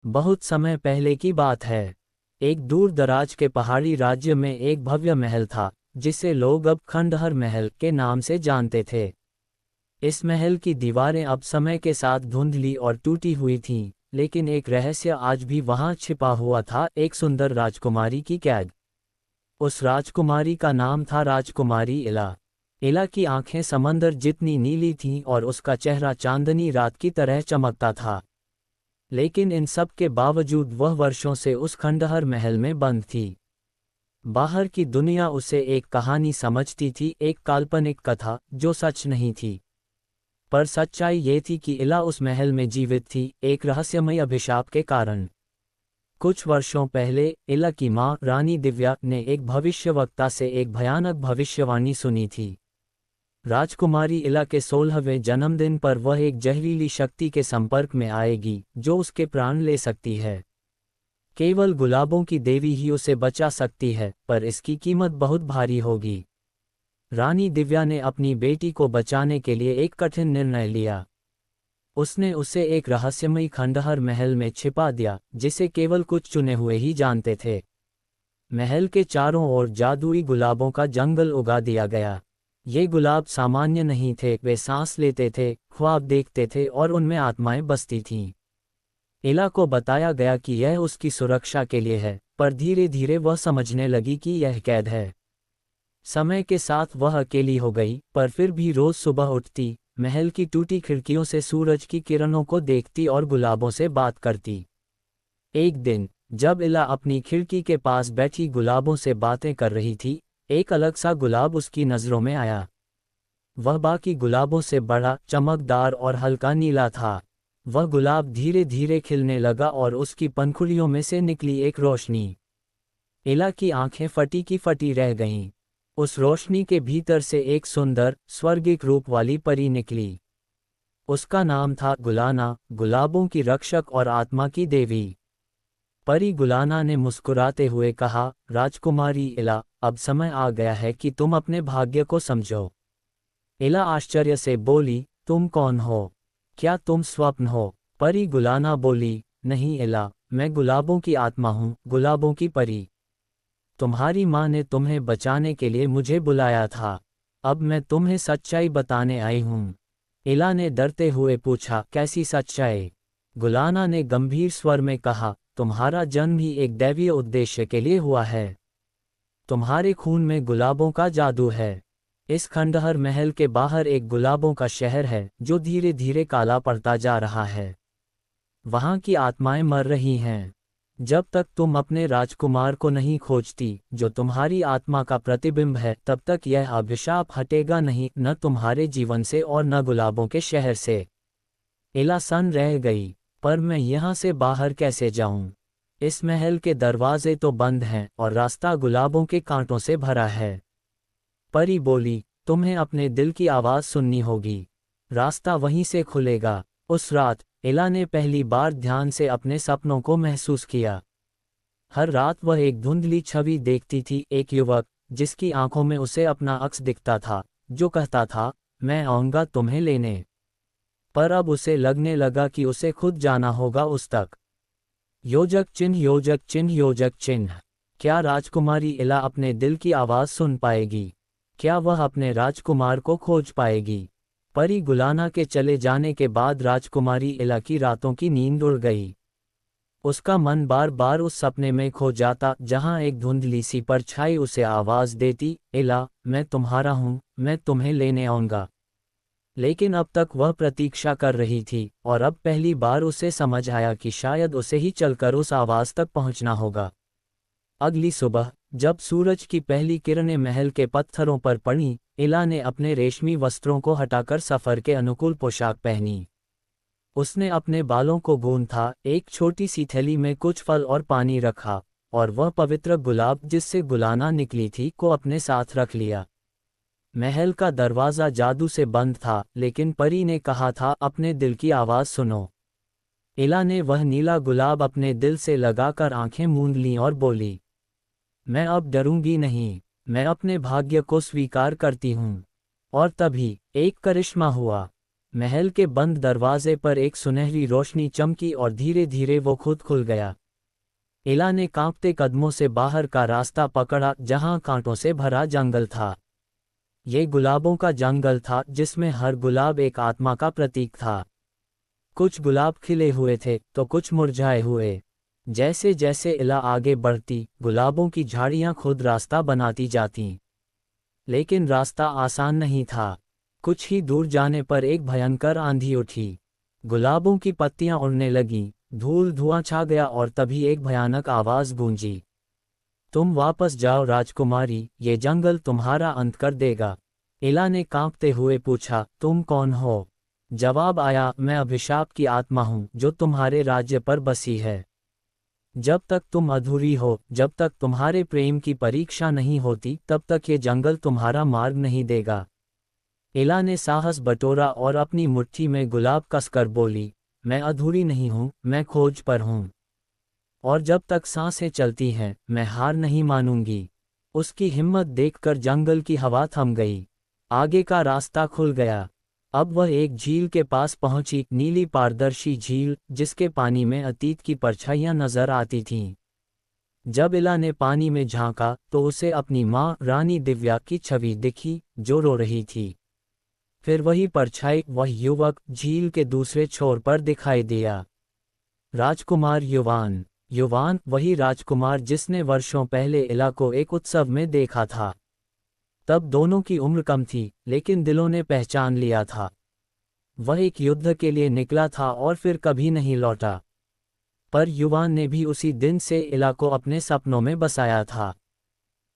बहुत समय पहले की बात है। एक दूर दराज के पहाड़ी राज्य में एक भव्य महल था, जिसे लोग अब खंडहर महल के नाम से जानते थे। इस महल की दीवारें अब समय के साथ धुंधली और टूटी हुई थीं, लेकिन एक रहस्य आज भी वहां छिपा हुआ था, एक सुंदर राजकुमारी की कैद। उस राजकुमारी का नाम था राजकुमारी इला। इला की आंखें समंदर जितनी नीली थीं और उसका चेहरा चांदनी रात की तरह चमकता था। लेकिन इन सब के बावजूद वह वर्षों से उस खंडहर महल में बंद थी। बाहर की दुनिया उसे एक कहानी समझती थी, एक काल्पनिक कथा जो सच नहीं थी। पर सच्चाई ये थी कि इला उस महल में जीवित थी, एक रहस्यमय अभिशाप के कारण। कुछ वर्षों पहले इला की मां रानी दिव्या ने एक भविष्यवक्ता से एक भयानक भविष्यवाणी सुनी थी। राजकुमारी इला के 16वें जन्मदिन पर वह एक जहरीली शक्ति के संपर्क में आएगी, जो उसके प्राण ले सकती है। केवल गुलाबों की देवी ही उसे बचा सकती है, पर इसकी कीमत बहुत भारी होगी। रानी दिव्या ने अपनी बेटी को बचाने के लिए एक कठिन निर्णय लिया। उसने उसे एक रहस्यमयी खंडहर महल में छिपा दिया, जिसे केवल कुछ चुने हुए ही जानते थे। महल के चारों ओर जादुई गुलाबों का जंगल उगा दिया गया। ये गुलाब सामान्य नहीं थे, वे सांस लेते थे, ख्वाब देखते थे और उनमें आत्माएं बसती थीं। इला को बताया गया कि यह उसकी सुरक्षा के लिए है, पर धीरे धीरे वह समझने लगी कि यह कैद है। समय के साथ वह अकेली हो गई, पर फिर भी रोज सुबह उठती, महल की टूटी खिड़कियों से सूरज की किरणों को देखती और गुलाबों से बात करती। एक दिन जब इला अपनी खिड़की के पास बैठी गुलाबों से बातें कर रही थी, एक अलग सा गुलाब उसकी नज़रों में आया। वह बाकी गुलाबों से बड़ा, चमकदार और हल्का नीला था। वह गुलाब धीरे धीरे खिलने लगा और उसकी पंखुड़ियों में से निकली एक रोशनी। इला की आंखें फटी की फटी रह गईं। उस रोशनी के भीतर से एक सुंदर, स्वर्गिक रूप वाली परी निकली। उसका नाम था गुलाना, गुलाबों की रक्षक और आत्मा की देवी। परी गुलाना ने मुस्कुराते हुए कहा, राजकुमारी इला, अब समय आ गया है कि तुम अपने भाग्य को समझो। इला आश्चर्य से बोली, तुम कौन हो? क्या तुम स्वप्न हो? परी गुलाना बोली, नहीं इला, मैं गुलाबों की आत्मा हूँ, गुलाबों की परी। तुम्हारी माँ ने तुम्हें बचाने के लिए मुझे बुलाया था। अब मैं तुम्हें सच्चाई बताने आई हूँ। इला ने डरते हुए पूछा, कैसी सच्चाई? गुलाना ने गंभीर स्वर में कहा, तुम्हारा जन्म ही एक दैवीय उद्देश्य के लिए हुआ है। तुम्हारे खून में गुलाबों का जादू है। इस खंडहर महल के बाहर एक गुलाबों का शहर है, जो धीरे धीरे काला पड़ता जा रहा है। वहां की आत्माएं मर रही हैं। जब तक तुम अपने राजकुमार को नहीं खोजती, जो तुम्हारी आत्मा का प्रतिबिंब है, तब तक यह अभिशाप हटेगा नहीं, न तुम्हारे जीवन से और न गुलाबों के शहर से। इला सन रह गई, पर मैं यहाँ से बाहर कैसे जाऊं? इस महल के दरवाजे तो बंद हैं और रास्ता गुलाबों के कांटों से भरा है। परी बोली, तुम्हें अपने दिल की आवाज़ सुननी होगी। रास्ता वहीं से खुलेगा। उस रात इला ने पहली बार ध्यान से अपने सपनों को महसूस किया। हर रात वह एक धुंधली छवि देखती थी, एक युवक जिसकी आंखों में उसे अपना अक्स दिखता था, जो कहता था, मैं आऊंगा तुम्हें लेने। पर अब उसे लगने लगा कि उसे खुद जाना होगा उस तक। योजक चिन्ह, योजक चिन्ह, योजक चिन्ह। क्या राजकुमारी इला अपने दिल की आवाज़ सुन पाएगी? क्या वह अपने राजकुमार को खोज पाएगी? परी गुलाना के चले जाने के बाद राजकुमारी इला की रातों की नींद उड़ गई। उसका मन बार बार उस सपने में खो जाता, जहां एक धुंधली सी परछाई उसे आवाज़ देती, इला, मैं तुम्हारा हूँ, मैं तुम्हें लेने आऊँगा। लेकिन अब तक वह प्रतीक्षा कर रही थी, और अब पहली बार उसे समझ आया कि शायद उसे ही चलकर उस आवाज़ तक पहुंचना होगा। अगली सुबह जब सूरज की पहली किरणें महल के पत्थरों पर पड़ीं, इला ने अपने रेशमी वस्त्रों को हटाकर सफ़र के अनुकूल पोशाक पहनी। उसने अपने बालों को गूंथा, एक छोटी सी थैली में कुछ फल और पानी रखा, और वह पवित्र गुलाब जिससे गुलाना निकली थी को अपने साथ रख लिया। महल का दरवाज़ा जादू से बंद था, लेकिन परी ने कहा था, अपने दिल की आवाज़ सुनो। इला ने वह नीला गुलाब अपने दिल से लगाकर आंखें मूंद लीं और बोली, मैं अब डरूंगी नहीं, मैं अपने भाग्य को स्वीकार करती हूँ। और तभी एक करिश्मा हुआ। महल के बंद दरवाजे पर एक सुनहरी रोशनी चमकी और धीरे धीरे वो खुद खुल गया। एला ने कांपते कदमों से बाहर का रास्ता पकड़ा, जहां कांटों से भरा जंगल था। ये गुलाबों का जंगल था, जिसमें हर गुलाब एक आत्मा का प्रतीक था। कुछ गुलाब खिले हुए थे तो कुछ मुरझाए हुए। जैसे जैसे एला आगे बढ़ती, गुलाबों की झाड़ियां खुद रास्ता बनाती जातीं। लेकिन रास्ता आसान नहीं था। कुछ ही दूर जाने पर एक भयंकर आंधी उठी। गुलाबों की पत्तियां उड़ने लगीं, धूल धुआं छा गया और तभी एक भयानक आवाज गूंजी। तुम वापस जाओ राजकुमारी, ये जंगल तुम्हारा अंत कर देगा। एला ने कांपते हुए पूछा, तुम कौन हो? जवाब आया, मैं अभिशाप की आत्मा हूँ जो तुम्हारे राज्य पर बसी है। जब तक तुम अधूरी हो, जब तक तुम्हारे प्रेम की परीक्षा नहीं होती, तब तक ये जंगल तुम्हारा मार्ग नहीं देगा। एला ने साहस बटोरा और अपनी मुट्ठी में गुलाब कसकर बोली, मैं अधूरी नहीं हूँ, मैं खोज पर हूँ। और जब तक सांसें चलती हैं, मैं हार नहीं मानूंगी। उसकी हिम्मत देखकर जंगल की हवा थम गई। आगे का रास्ता खुल गया। अब वह एक झील के पास पहुंची, नीली पारदर्शी झील, जिसके पानी में अतीत की परछाइयां नजर आती थीं। जब एला ने पानी में झांका तो उसे अपनी माँ रानी दिव्या की छवि दिखी, जो रो रही थी। फिर वही परछाई, वह युवक, झील के दूसरे छोर पर दिखाई दिया। राजकुमार युवान। युवान, वही राजकुमार जिसने वर्षों पहले एला को एक उत्सव में देखा था। तब दोनों की उम्र कम थी, लेकिन दिलों ने पहचान लिया था। वह एक युद्ध के लिए निकला था और फिर कभी नहीं लौटा। पर युवान ने भी उसी दिन से एला को अपने सपनों में बसाया था।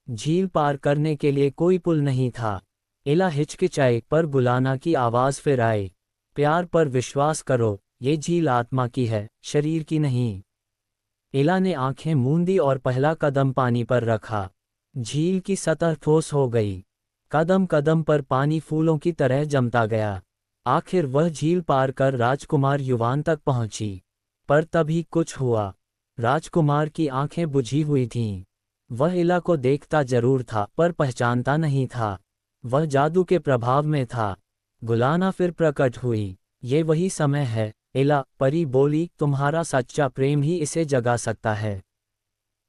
झील पार करने के लिए कोई पुल नहीं था। एला हिचकिचाई, पर गुलाना की आवाज फिर आई, प्यार पर विश्वास करो, ये झील आत्मा की है, शरीर की नहीं। एला ने आंखें मूंदी और पहला कदम पानी पर रखा। झील की सतह ठोस हो गई। कदम कदम पर पानी फूलों की तरह जमता गया। आखिर वह झील पार कर राजकुमार युवान तक पहुंची। पर तभी कुछ हुआ। राजकुमार की आंखें बुझी हुई थीं। वह एला को देखता जरूर था, पर पहचानता नहीं था। वह जादू के प्रभाव में था। गुलाना फिर प्रकट हुई। ये वही समय है, एला, परी बोली, तुम्हारा सच्चा प्रेम ही इसे जगा सकता है।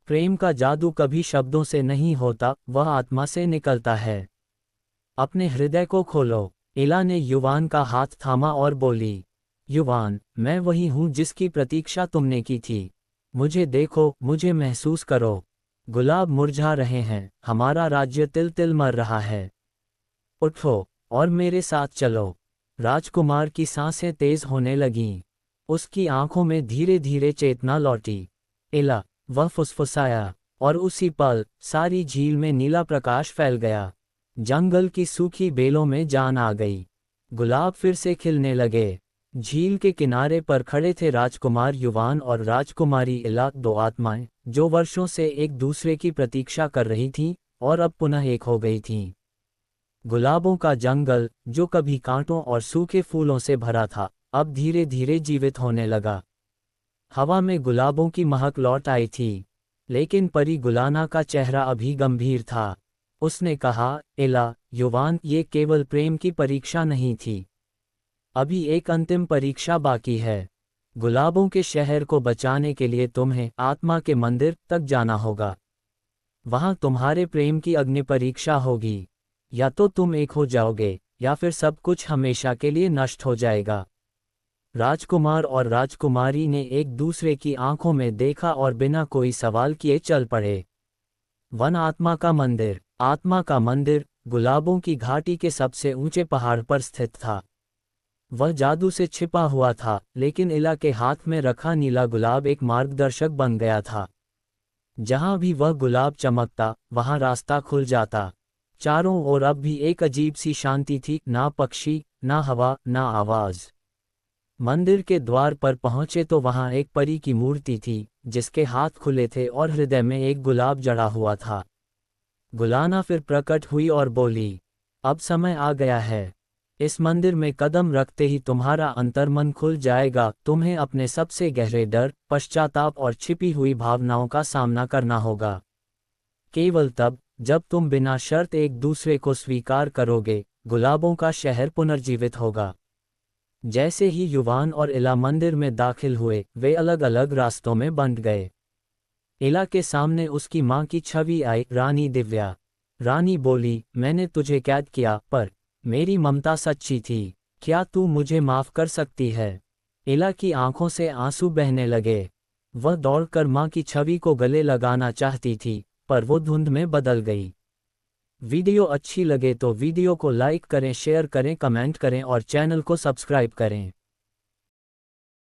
प्रेम का जादू कभी शब्दों से नहीं होता, वह आत्मा से निकलता है। अपने हृदय को खोलो। एला ने युवान का हाथ थामा और बोली, युवान, मैं वही हूँ जिसकी प्रतीक्षा तुमने की थी। मुझे देखो, मुझे महसूस करो। गुलाब मुरझा रहे हैं, हमारा राज्य तिल तिल मर रहा है। उठो और मेरे साथ चलो। राजकुमार की सांसें तेज होने लगीं। उसकी आंखों में धीरे धीरे चेतना लौटी। एला, वह फुसफुसाया, और उसी पल सारी झील में नीला प्रकाश फैल गया। जंगल की सूखी बेलों में जान आ गई। गुलाब फिर से खिलने लगे। झील के किनारे पर खड़े थे राजकुमार युवान और राजकुमारी एला, दो आत्माएं जो वर्षों से एक दूसरे की प्रतीक्षा कर रही थीं और अब पुनः एक हो गई थीं। गुलाबों का जंगल, जो कभी कांटों और सूखे फूलों से भरा था, अब धीरे धीरे जीवित होने लगा। हवा में गुलाबों की महक लौट आई थी, लेकिन परी गुलाना का चेहरा अभी गंभीर था। उसने कहा, एला, युवान, ये केवल प्रेम की परीक्षा नहीं थी। अभी एक अंतिम परीक्षा बाकी है। गुलाबों के शहर को बचाने के लिए तुम्हें आत्मा के मंदिर तक जाना होगा। वहां तुम्हारे प्रेम की अग्नि परीक्षा होगी। या तो तुम एक हो जाओगे, या फिर सब कुछ हमेशा के लिए नष्ट हो जाएगा। राजकुमार और राजकुमारी ने एक दूसरे की आंखों में देखा और बिना कोई सवाल किए चल पड़े। वन आत्मा का मंदिर। आत्मा का मंदिर गुलाबों की घाटी के सबसे ऊंचे पहाड़ पर स्थित था। वह जादू से छिपा हुआ था, लेकिन एला के हाथ में रखा नीला गुलाब एक मार्गदर्शक बन गया था। जहां भी वह गुलाब चमकता, वहां रास्ता खुल जाता। चारों ओर अब भी एक अजीब सी शांति थी, ना पक्षी, ना हवा, ना आवाज। मंदिर के द्वार पर पहुंचे तो वहां एक परी की मूर्ति थी, जिसके हाथ खुले थे और हृदय में एक गुलाब जड़ा हुआ था। गुलाना फिर प्रकट हुई और बोली, अब समय आ गया है। इस मंदिर में कदम रखते ही तुम्हारा अंतर्मन खुल जाएगा। तुम्हें अपने सबसे गहरे डर, पश्चाताप और छिपी हुई भावनाओं का सामना करना होगा। केवल तब, जब तुम बिना शर्त एक दूसरे को स्वीकार करोगे, गुलाबों का शहर पुनर्जीवित होगा। जैसे ही युवान और इला मंदिर में दाखिल हुए, वे अलग अलग रास्तों में बंट गए। इला के सामने उसकी माँ की छवि आई, रानी दिव्या। रानी बोली, मैंने तुझे कैद किया, पर मेरी ममता सच्ची थी। क्या तू मुझे माफ कर सकती है? इला की आंखों से आंसू बहने लगे। वह दौड़कर माँ की छवि को गले लगाना चाहती थी, पर वो धुंध में बदल गई। वीडियो अच्छी लगे तो वीडियो को लाइक करें, शेयर करें, कमेंट करें और चैनल को सब्सक्राइब करें।